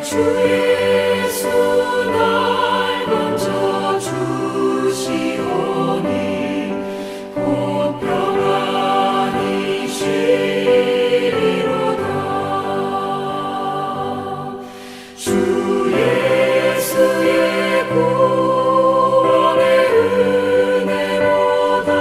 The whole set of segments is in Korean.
주 예수 날 건져 주시오니 곧 평안히 쉬리로다. 주 예수의 구원의 은혜로다.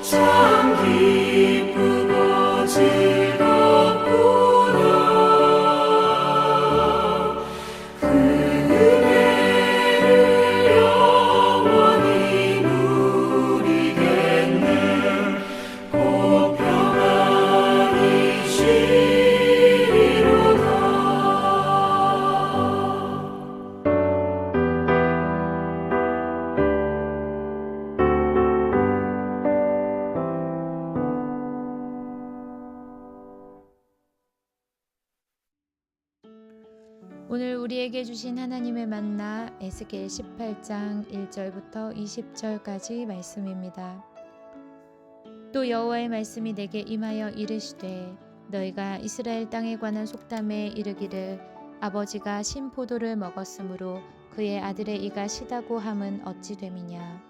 참 기쁘고 즐겁구나. 그 은혜를 영원히 누리겠네. 곧 평안히 쉬리로다. 오늘 우리에게 주신 하나님의 만나 에스겔 18장 1절부터 20절까지 말씀입니다. 또 여호와의 말씀이 내게 임하여 이르시되 너희가 이스라엘 땅에 관한 속담에 이르기를 아버지가 신포도를 먹었으므로 그의 아들의 이가 시다고 함은 어찌 됨이냐.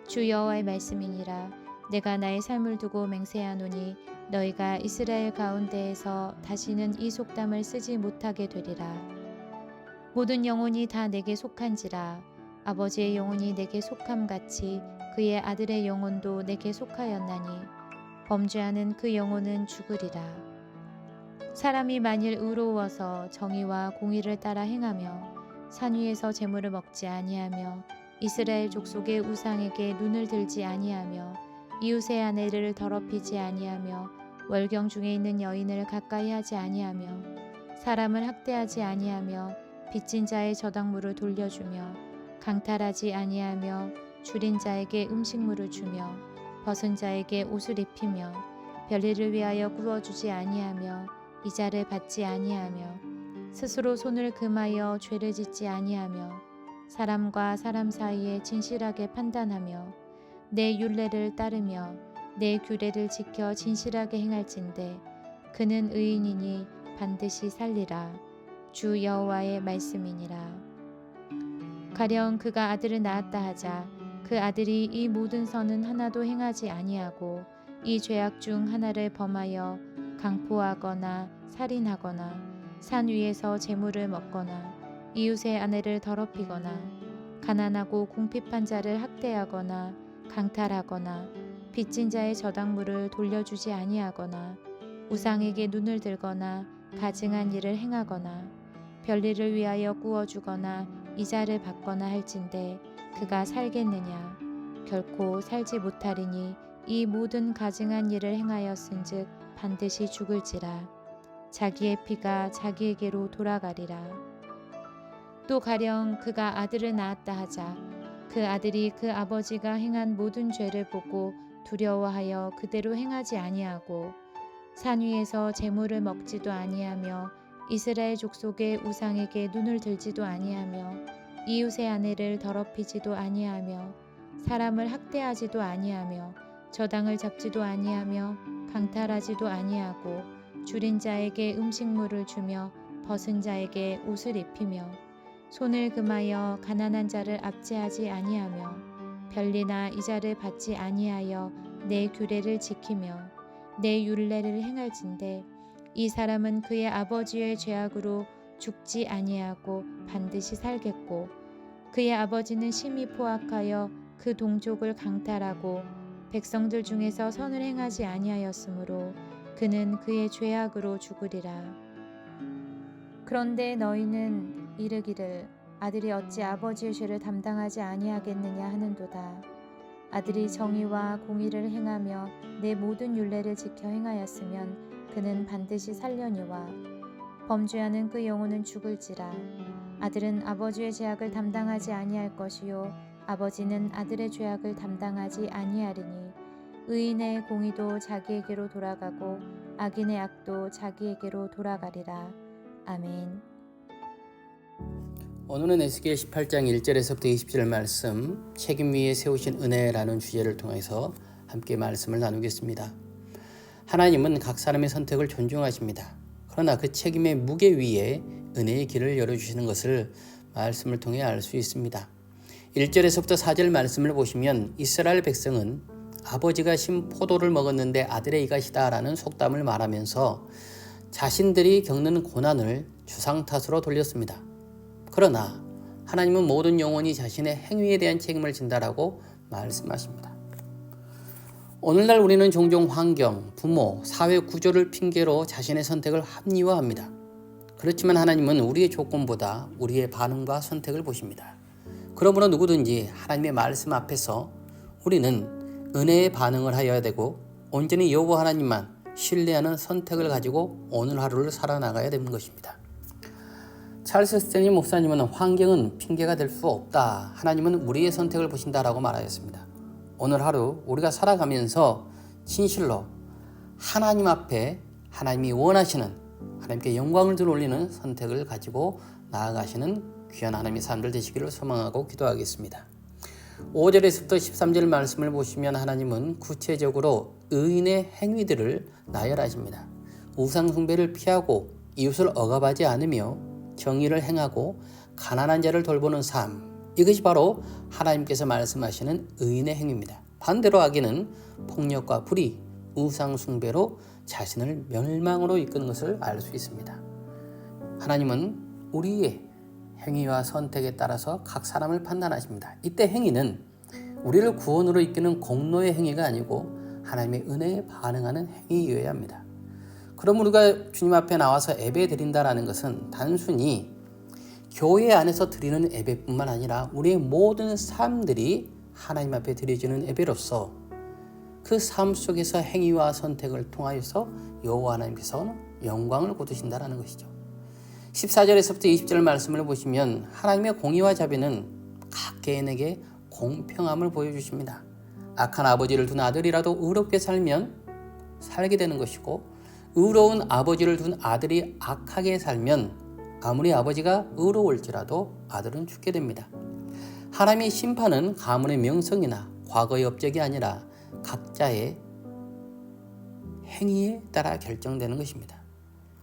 주 여호와의 말씀이니라. 내가 나의 삶을 두고 맹세하노니 너희가 이스라엘 가운데에서 다시는 이 속담을 쓰지 못하게 되리라. 모든 영혼이 다 내게 속한지라. 아버지의 영혼이 내게 속함같이 그의 아들의 영혼도 내게 속하였나니 범죄하는 그 영혼은 죽으리라. 사람이 만일 의로워서 정의와 공의를 따라 행하며 산 위에서 재물을 먹지 아니하며 이스라엘 족속의 우상에게 눈을 들지 아니하며 이웃의 아내를 더럽히지 아니하며 월경 중에 있는 여인을 가까이 하지 아니하며 사람을 학대하지 아니하며 빚진 자의 저당물을 돌려주며 강탈하지 아니하며 줄인 자에게 음식물을 주며 벗은 자에게 옷을 입히며 별일을 위하여 구워주지 아니하며 이자를 받지 아니하며 스스로 손을 금하여 죄를 짓지 아니하며 사람과 사람 사이에 진실하게 판단하며 내 율례를 따르며 내 규례를 지켜 진실하게 행할진대 그는 의인이니 반드시 살리라. 주 여호와의 말씀이니라. 가령 그가 아들을 낳았다 하자 그 아들이 이 모든 선은 하나도 행하지 아니하고 이 죄악 중 하나를 범하여 강포하거나 살인하거나 산 위에서 재물을 먹거나 이웃의 아내를 더럽히거나 가난하고 궁핍한 자를 학대하거나 강탈하거나 빚진 자의 저당물을 돌려주지 아니하거나 우상에게 눈을 들거나 가증한 일을 행하거나 별일을 위하여 구워주거나 이자를 받거나 할진대 그가 살겠느냐. 결코 살지 못하리니 이 모든 가증한 일을 행하였은즉 반드시 죽을지라. 자기의 피가 자기에게로 돌아가리라. 또 가령 그가 아들을 낳았다 하자 그 아들이 그 아버지가 행한 모든 죄를 보고 두려워하여 그대로 행하지 아니하고 산 위에서 재물을 먹지도 아니하며 이스라엘 족속의 우상에게 눈을 들지도 아니하며 이웃의 아내를 더럽히지도 아니하며 사람을 학대하지도 아니하며 저당을 잡지도 아니하며 강탈하지도 아니하고 줄인 자에게 음식물을 주며 벗은 자에게 옷을 입히며 손을 금하여 가난한 자를 압제하지 아니하며 별리나 이자를 받지 아니하여 내 규례를 지키며 내 율례를 행할진대 이 사람은 그의 아버지의 죄악으로 죽지 아니하고 반드시 살겠고 그의 아버지는 심히 포악하여 그 동족을 강탈하고 백성들 중에서 선을 행하지 아니하였으므로 그는 그의 죄악으로 죽으리라. 그런데 너희는 이르기를 아들이 어찌 아버지의 죄를 담당하지 아니하겠느냐 하는도다. 아들이 정의와 공의를 행하며 내 모든 율례를 지켜 행하였으면 그는 반드시 살려니와 범죄하는 그 영혼은 죽을지라. 아들은 아버지의 죄악을 담당하지 아니할 것이요 아버지는 아들의 죄악을 담당하지 아니하리니 의인의 공의도 자기에게로 돌아가고 악인의 악도 자기에게로 돌아가리라. 아멘. 오늘은 에스겔 18장 1절에서부터 20절 말씀 책임 위에 세우신 은혜라는 주제를 통해서 함께 말씀을 나누겠습니다. 하나님은 각 사람의 선택을 존중하십니다. 그러나 그 책임의 무게 위에 은혜의 길을 열어주시는 것을 말씀을 통해 알 수 있습니다. 1절에서부터 4절 말씀을 보시면 이스라엘 백성은 아버지가 신 포도를 먹었는데 아들의 이같이다 라는 속담을 말하면서 자신들이 겪는 고난을 주상 탓으로 돌렸습니다. 그러나 하나님은 모든 영혼이 자신의 행위에 대한 책임을 진다라고 말씀하십니다. 오늘날 우리는 종종 환경, 부모, 사회 구조를 핑계로 자신의 선택을 합리화합니다. 그렇지만 하나님은 우리의 조건보다 우리의 반응과 선택을 보십니다. 그러므로 누구든지 하나님의 말씀 앞에서 우리는 은혜의 반응을 하여야 되고 온전히 여호와 하나님만 신뢰하는 선택을 가지고 오늘 하루를 살아나가야 되는 것입니다. 찰스 스탠리 목사님은 환경은 핑계가 될 수 없다. 하나님은 우리의 선택을 보신다라고 말하였습니다. 오늘 하루 우리가 살아가면서 진실로 하나님 앞에 하나님이 원하시는 하나님께 영광을 들어올리는 선택을 가지고 나아가시는 귀한 하나님의 사람들 되시기를 소망하고 기도하겠습니다. 5절에서부터 13절 말씀을 보시면 하나님은 구체적으로 의인의 행위들을 나열하십니다. 우상 숭배를 피하고 이웃을 억압하지 않으며 정의를 행하고 가난한 자를 돌보는 삶, 이것이 바로 하나님께서 말씀하시는 의인의 행위입니다. 반대로 악인은 폭력과 불의, 우상 숭배로 자신을 멸망으로 이끄는 것을 알 수 있습니다. 하나님은 우리의 행위와 선택에 따라서 각 사람을 판단하십니다. 이때 행위는 우리를 구원으로 이끄는 공로의 행위가 아니고 하나님의 은혜에 반응하는 행위여야 합니다. 그럼 우리가 주님 앞에 나와서 예배 드린다라는 것은 단순히 교회 안에서 드리는 예배뿐만 아니라 우리의 모든 삶들이 하나님 앞에 드려지는 예배로서 그 삶 속에서 행위와 선택을 통하여서 여호와 하나님께서 영광을 거두신다라는 것이죠. 14절에서부터 20절 말씀을 보시면 하나님의 공의와 자비는 각 개인에게 공평함을 보여주십니다. 악한 아버지를 둔 아들이라도 의롭게 살면 살게 되는 것이고 의로운 아버지를 둔 아들이 악하게 살면 아무리 아버지가 의로울지라도 아들은 죽게 됩니다. 하나님의 심판은 가문의 명성이나 과거의 업적이 아니라 각자의 행위에 따라 결정되는 것입니다.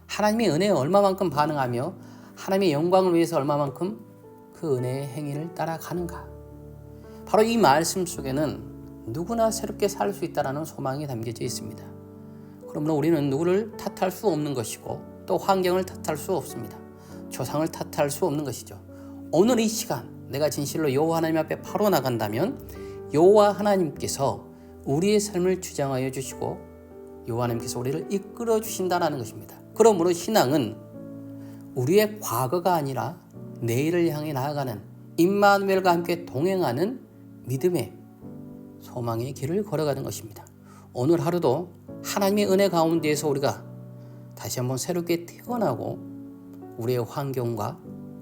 하나님의 은혜에 얼마만큼 반응하며 하나님의 영광을 위해서 얼마만큼 그 은혜의 행위를 따라가는가. 바로 이 말씀 속에는 누구나 새롭게 살 수 있다는 소망이 담겨져 있습니다. 그러므로 우리는 누구를 탓할 수 없는 것이고 또 환경을 탓할 수 없습니다. 조상을 탓할 수 없는 것이죠. 오늘 이 시간 내가 진실로 여호와 하나님 앞에 바로 나간다면 여호와 하나님께서 우리의 삶을 주장하여 주시고 여호와 하나님께서 우리를 이끌어 주신다는 것입니다. 그러므로 신앙은 우리의 과거가 아니라 내일을 향해 나아가는 임마누엘과 함께 동행하는 믿음의 소망의 길을 걸어가는 것입니다. 오늘 하루도 하나님의 은혜 가운데에서 우리가 다시 한번 새롭게 태어나고 우리의 환경과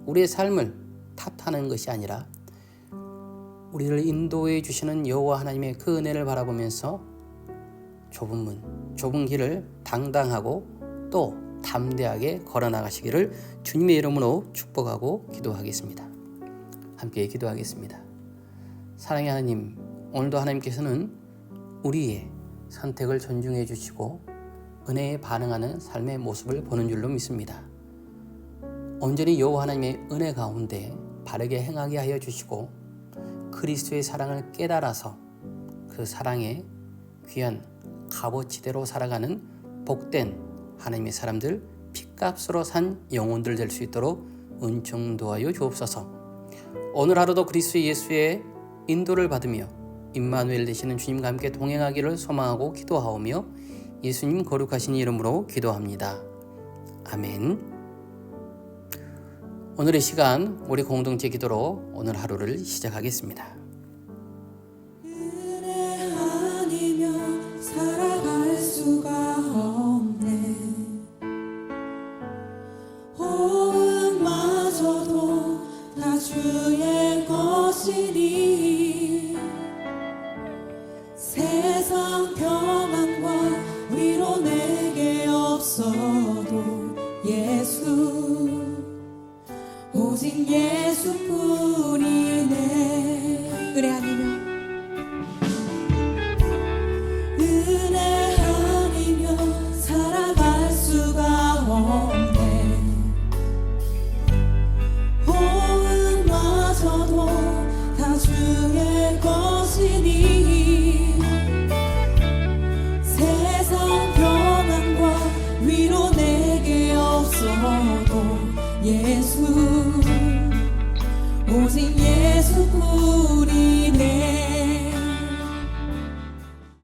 우리의 삶을 탓하는 것이 아니라 우리를 인도해 주시는 여호와 하나님의 그 은혜를 바라보면서 좁은 문, 좁은 길을 당당하고 또 담대하게 걸어나가시기를 주님의 이름으로 축복하고 기도하겠습니다. 함께 기도하겠습니다. 사랑의 하나님, 오늘도 하나님께서는 우리의 선택을 존중해 주시고 은혜에 반응하는 삶의 모습을 보는 줄로 믿습니다. 온전히 여호와 하나님의 은혜 가운데 바르게 행하게 하여 주시고 그리스도의 사랑을 깨달아서 그 사랑의 귀한 값어치대로 살아가는 복된 하나님의 사람들, 핏값으로 산 영혼들 될 수 있도록 은총 도하여 주옵소서. 오늘 하루도 그리스도 예수의 인도를 받으며 임마누엘 되시는 주님과 함께 동행하기를 소망하고 기도하오며 예수님 거룩하신 이름으로 기도합니다. 아멘. 오늘의 시간 우리 공동체 기도로 오늘 하루를 시작하겠습니다. 은혜 아니면 살아갈 수가 없네. 호흡마저도 다 주의 것이니 세상 평안과 위로 내게 없어도 예수 오직 예수뿐이네. 은혜 아니면